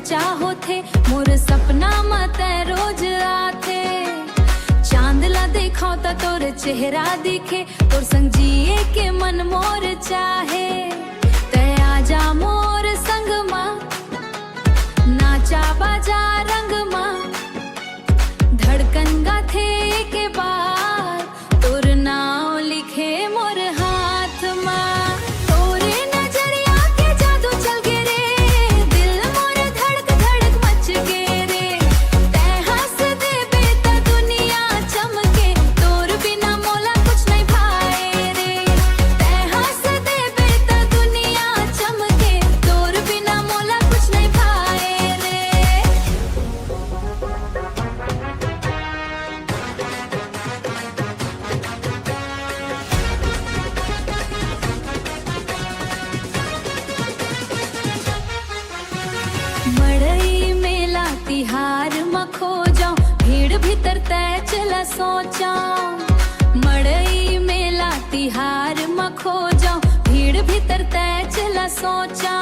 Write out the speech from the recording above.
चाहो थे मोर सपना मत रोज आथे। चांद ला देखो तो तोर चेहरा दिखे, तोर संग जिए के मन मोर चाहे। तय आजा मोर संग माँ, नाचा बाजा रंग माँ, धड़कन गाथे के बार, तोर नाम लिखे मोर हाथ माँ। तोरे नजरिया के जादू चल गे रे, दिल मोर धड़क धड़क मच गे रे। तै हंस देबे त दुनिया चमके, तोर बिना मोला कुछ नहीं भाए रे। तै हंस देबे त दुनिया चमके, तोर बिना मोला कुछ नहीं भाए रे। मड़ई मेला तिहार म खो जाऊं, भीड़ भीतर तय चला सोचा। मड़ई मेला तिहार म खो जाऊं, भीड़ भीतर तय चला सोचा।